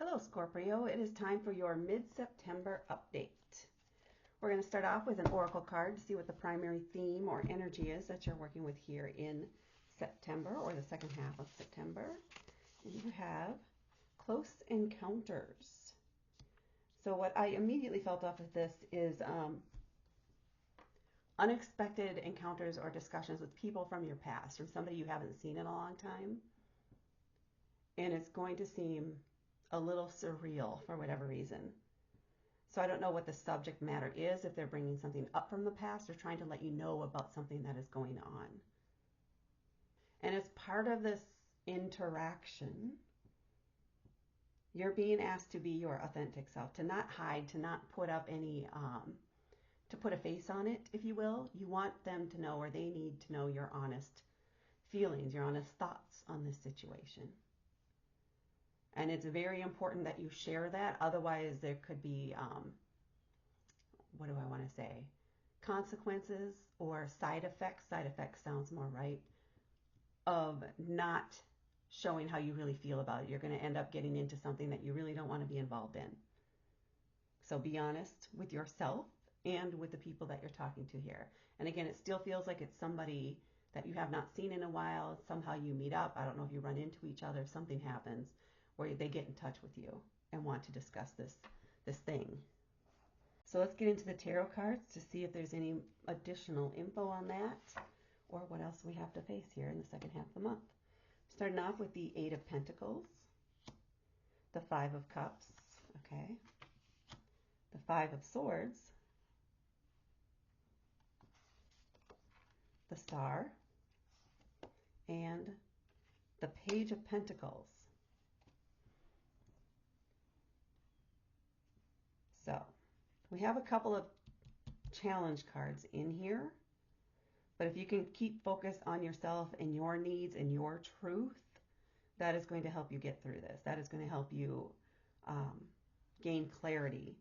Hello Scorpio, it is time for your mid-September update. We're going to start off with an oracle card to see what the primary theme or energy is that you're working with here in September or the second half of September. And you have close encounters. So what I immediately felt off of this is unexpected encounters or discussions with people from your past, from somebody you haven't seen in a long time. And it's going to seem a little surreal for whatever reason. So I don't know what the subject matter is, if they're bringing something up from the past or trying to let you know about something that is going on. And as part of this interaction, you're being asked to be your authentic self, to not hide, to not put up any, to put a face on it, if you will. You want them to know, or they need to know, your honest feelings, your honest thoughts on this situation. And it's very important that you share that. Otherwise, there could be, what do I want to say? Consequences or side effects. Side effects sounds more right. Of not showing how you really feel about it. You're going to end up getting into something that you really don't want to be involved in. So be honest with yourself and with the people that you're talking to here. And again, it still feels like it's somebody that you have not seen in a while. Somehow you meet up. I don't know if you run into each other, if something happens where they get in touch with you and want to discuss this thing. So let's get into the tarot cards to see if there's any additional info on that or what else we have to face here in the second half of the month. Starting off with the Eight of Pentacles, the Five of Cups, okay, the Five of Swords, the Star, and the Page of Pentacles. So we have a couple of challenge cards in here, but if you can keep focused on yourself and your needs and your truth, that is going to help you get through this. That is going to help you gain clarity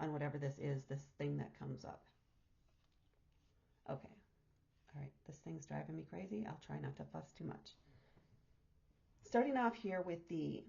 on whatever this is, this thing that comes up. Okay. All right. This thing's driving me crazy. I'll try not to fuss too much. Starting off here with the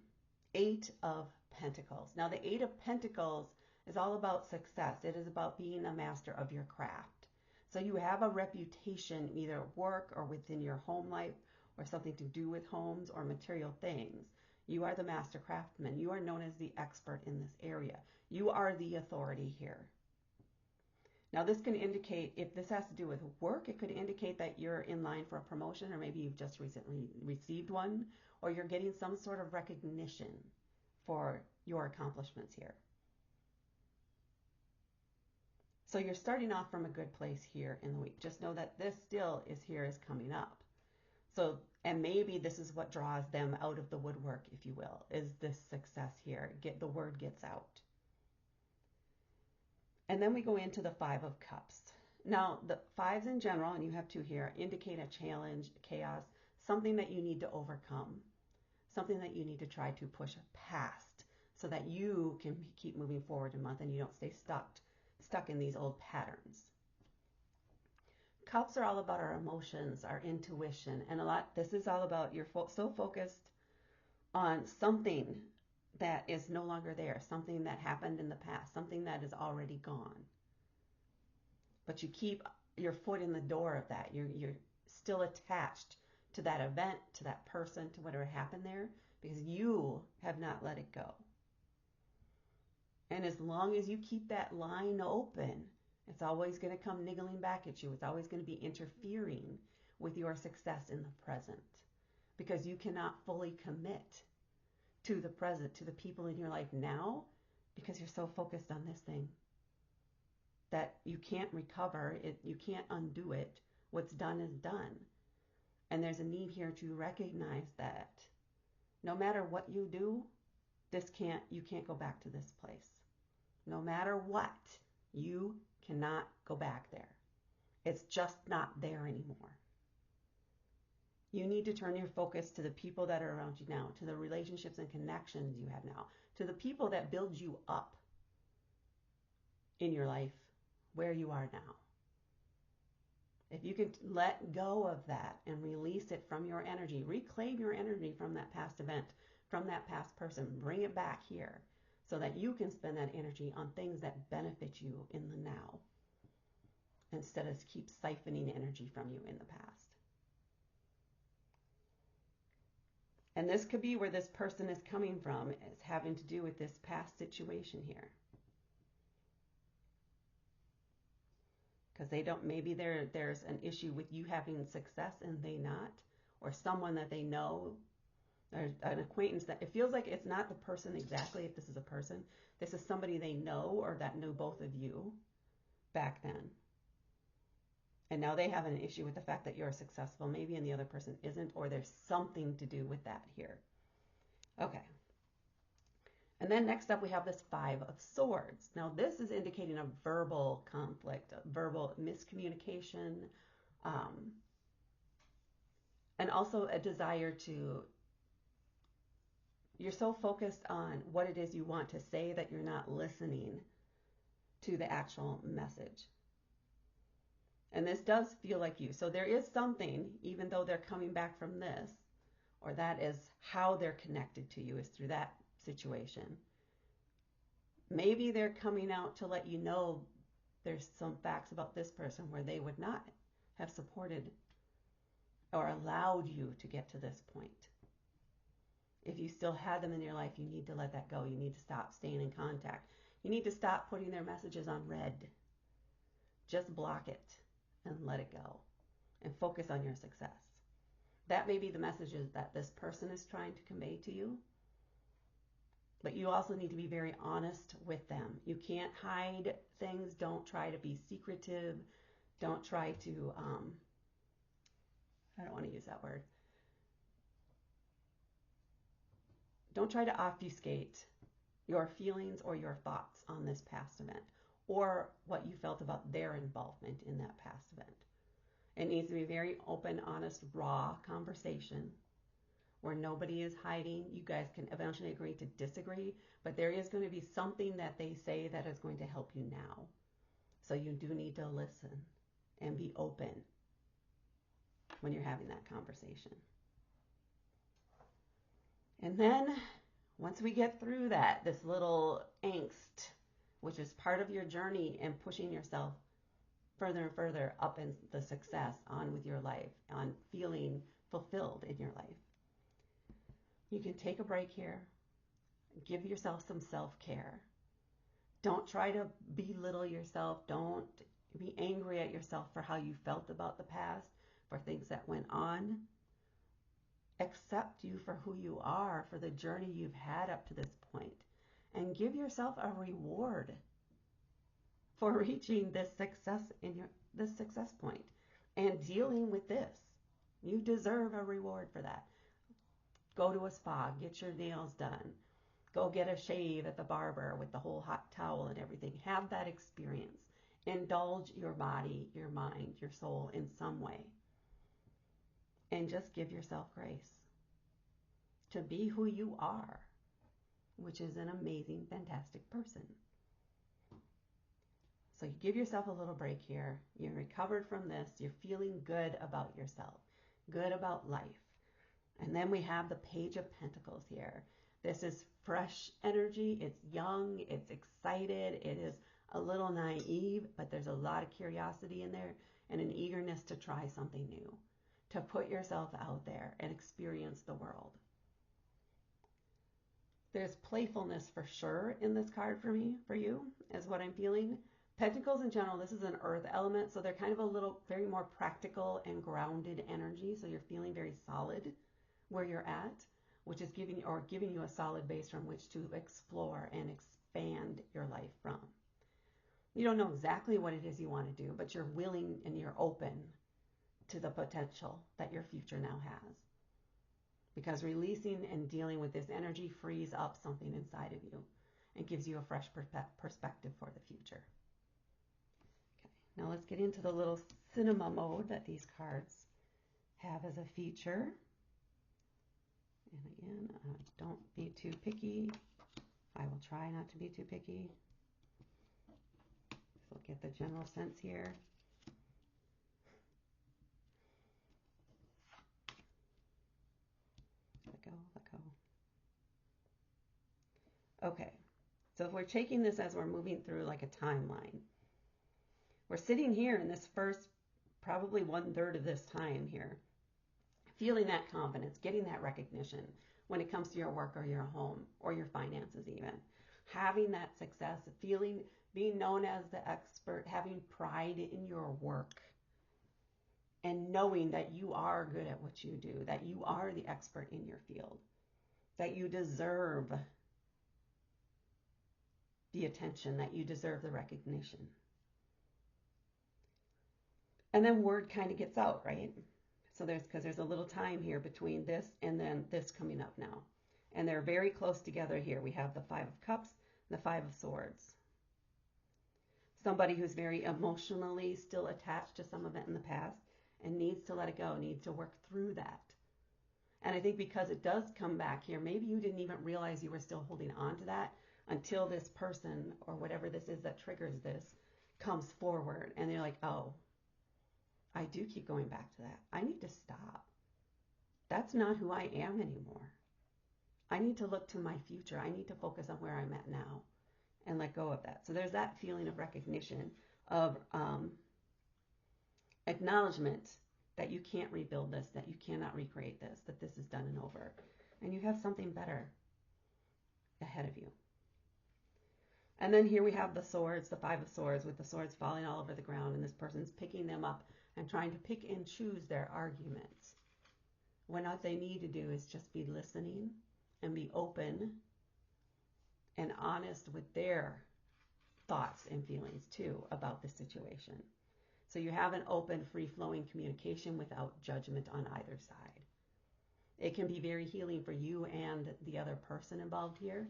Eight of Pentacles. Now, the Eight of Pentacles is all about success. It is about being a master of your craft. So you have a reputation either at work or within your home life or something to do with homes or material things. You are the master craftsman. You are known as the expert in this area. You are the authority here. Now this can indicate, if this has to do with work, it could indicate that you're in line for a promotion, or maybe you've just recently received one, or you're getting some sort of recognition for your accomplishments here. So you're starting off from a good place here in the week. Just know that this still is coming up. So, and maybe this is what draws them out of the woodwork, if you will, is this success here. The word gets out. And then we go into the Five of Cups. Now, the fives in general, and you have two here, indicate a challenge, chaos, something that you need to overcome, something that you need to try to push past so that you can keep moving forward in a month and you don't stay stuck in these old patterns. Cups are all about our emotions, our intuition, and this is all about you're so focused on something that is no longer there, something that happened in the past, something that is already gone. But you keep your foot in the door of that. You're still attached to that event, to that person, to whatever happened there, because you have not let it go. And as long as you keep that line open, it's always going to come niggling back at you. It's always going to be interfering with your success in the present, because you cannot fully commit to the present, to the people in your life now, because you're so focused on this thing that you can't recover it. You can't undo it. What's done is done. And there's a need here to recognize that no matter what you do, you can't go back to this place. No matter what, you cannot go back there. It's just not there anymore. You need to turn your focus to the people that are around you now, to the relationships and connections you have now, to the people that build you up in your life where you are now. If you can let go of that and release it from your energy, reclaim your energy from that past event, from that past person, bring it back here so that you can spend that energy on things that benefit you in the now instead of keep siphoning energy from you in the past. And this could be where this person is coming from, is having to do with this past situation here. Because they don't, maybe there's an issue with you having success and they not, or someone that they know, or an acquaintance that it feels like it's not the person exactly. If this is a person, this is somebody they know or that knew both of you back then. And now they have an issue with the fact that you're successful, maybe, and the other person isn't, or there's something to do with that here. Okay. And then next up, we have this Five of Swords. Now, this is indicating a verbal conflict, a verbal miscommunication, and also a desire to, you're so focused on what it is you want to say that you're not listening to the actual message. And this does feel like you. So there is something, even though they're coming back from this, or that is how they're connected to you, is through that situation. Maybe they're coming out to let you know there's some facts about this person where they would not have supported or allowed you to get to this point. If you still had them in your life, you need to let that go. You need to stop staying in contact. You need to stop putting their messages on red. Just block it and let it go and focus on your success. That may be the messages that this person is trying to convey to you. But you also need to be very honest with them. You can't hide things. Don't try to be secretive. Don't try to, I don't want to use that word. Don't try to obfuscate your feelings or your thoughts on this past event or what you felt about their involvement in that past event. It needs to be very open, honest, raw conversation where nobody is hiding. You guys can eventually agree to disagree, but there is going to be something that they say that is going to help you now. So you do need to listen and be open when you're having that conversation. And then once we get through that, this little angst, which is part of your journey and pushing yourself further and further up in the success on with your life, on feeling fulfilled in your life, you can take a break here. Give yourself some self-care. Don't try to belittle yourself. Don't be angry at yourself for how you felt about the past, for things that went on. Accept you for who you are, for the journey you've had up to this point, and give yourself a reward for reaching this success point and dealing with this. You deserve a reward for that. Go to a spa, get your nails done, go get a shave at the barber with the whole hot towel and everything. Have that experience. Indulge your body, your mind, your soul in some way. And just give yourself grace to be who you are, which is an amazing, fantastic person. So you give yourself a little break here. You're recovered from this. You're feeling good about yourself, good about life. And then we have the Page of Pentacles here. This is fresh energy. It's young. It's excited. It is a little naive, but there's a lot of curiosity in there and an eagerness to try something new, to put yourself out there and experience the world. There's playfulness for sure in this card for you, is what I'm feeling. Pentacles in general, this is an earth element, so they're kind of a little, very more practical and grounded energy. So you're feeling very solid where you're at, which is giving you a solid base from which to explore and expand your life from. You don't know exactly what it is you want to do, but you're willing and you're open to the potential that your future now has. Because releasing and dealing with this energy frees up something inside of you and gives you a fresh perspective for the future. Okay, now let's get into the little cinema mode that these cards have as a feature. And again, don't be too picky. I will try not to be too picky. So get the general sense here. Let go, let go. Okay, so if we're taking this as we're moving through like a timeline, we're sitting here in this first, probably 1/3 of this time here, feeling that confidence, getting that recognition when it comes to your work or your home or your finances even. Having that success, feeling, being known as the expert, having pride in your work, and knowing that you are good at what you do, that you are the expert in your field, that you deserve the attention, that you deserve the recognition. And then word kind of gets out, right? So because there's a little time here between this and then this coming up now. And they're very close together here. We have the Five of Cups and the Five of Swords. Somebody who's very emotionally still attached to some event in the past and needs to let it go, needs to work through that. And I think because it does come back here, maybe you didn't even realize you were still holding on to that until this person or whatever this is that triggers this comes forward. And they're like, oh, I do keep going back to that. I need to stop. That's not who I am anymore. I need to look to my future. I need to focus on where I'm at now and let go of that. So there's that feeling of recognition, of acknowledgement that you can't rebuild this, that you cannot recreate this, that this is done and over. And you have something better ahead of you. And then here we have the swords, the Five of Swords, with the swords falling all over the ground, and this person's picking them up and trying to pick and choose their arguments, when what they need to do is just be listening and be open and honest with their thoughts and feelings too about the situation. So you have an open, free-flowing communication without judgment on either side. It can be very healing for you and the other person involved here.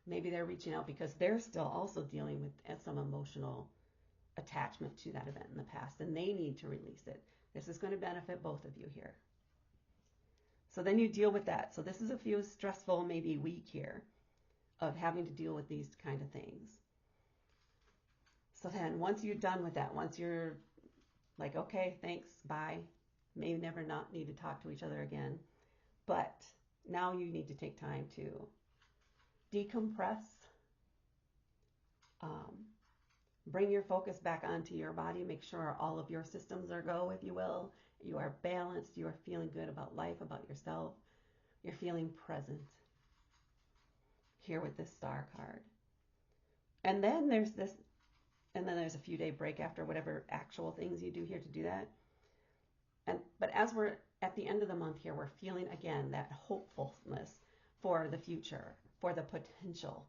Maybe they're reaching out because they're still also dealing with some emotional attachment to that event in the past, and they need to release it. This is going to benefit both of you here. So then you deal with that. So this is a few stressful, maybe week here of having to deal with these kind of things. So then once you're done with that, once you're like, okay, thanks, bye, may never not need to talk to each other again, but now you need to take time to decompress, bring your focus back onto your body, make sure all of your systems are go, if you will. You are balanced, you are feeling good about life, about yourself. You're feeling present here with this Star card. And then there's this, and then there's a few day break after whatever actual things you do here to do that. But as we're at the end of the month here, we're feeling again that hopefulness for the future, for the potential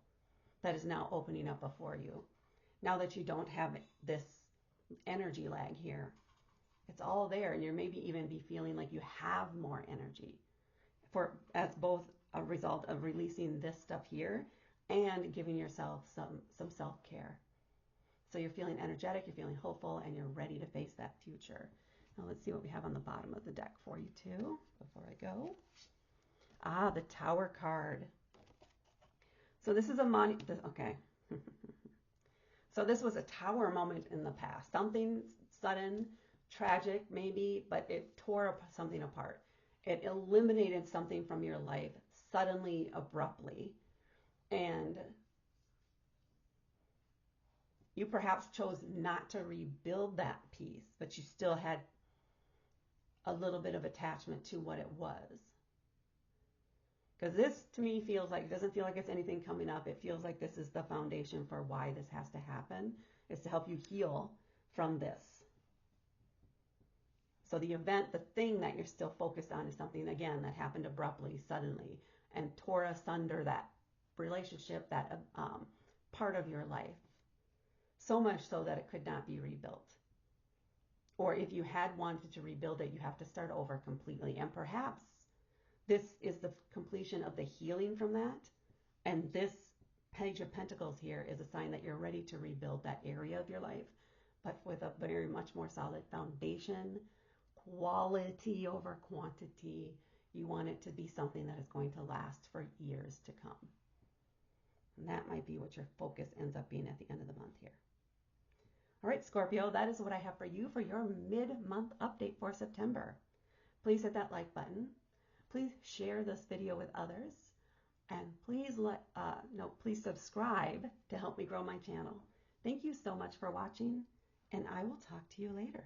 that is now opening up before you. Now that you don't have this energy lag here, it's all there, and you're maybe even be feeling like you have more energy as both a result of releasing this stuff here and giving yourself some self-care. So you're feeling energetic, you're feeling hopeful, and you're ready to face that future. Now let's see what we have on the bottom of the deck for you too, before I go. The Tower card. So this is okay. So this was a tower moment in the past. Something sudden, tragic maybe, but it tore something apart. It eliminated something from your life suddenly, abruptly. And you perhaps chose not to rebuild that piece, but you still had a little bit of attachment to what it was. Because this, to me, feels like, it doesn't feel like it's anything coming up. It feels like this is the foundation for why this has to happen, is to help you heal from this. So the event, the thing that you're still focused on is something, again, that happened abruptly, suddenly, and tore asunder that relationship, that part of your life. So much so that it could not be rebuilt. Or if you had wanted to rebuild it, you have to start over completely. And perhaps this is the completion of the healing from that. And this Page of Pentacles here is a sign that you're ready to rebuild that area of your life, but with a very much more solid foundation, quality over quantity. You want it to be something that is going to last for years to come. And that might be what your focus ends up being at the end of the month here. All right, Scorpio, that is what I have for you for your mid-month update for September. Please hit that like button. Please share this video with others. And please subscribe to help me grow my channel. Thank you so much for watching, and I will talk to you later.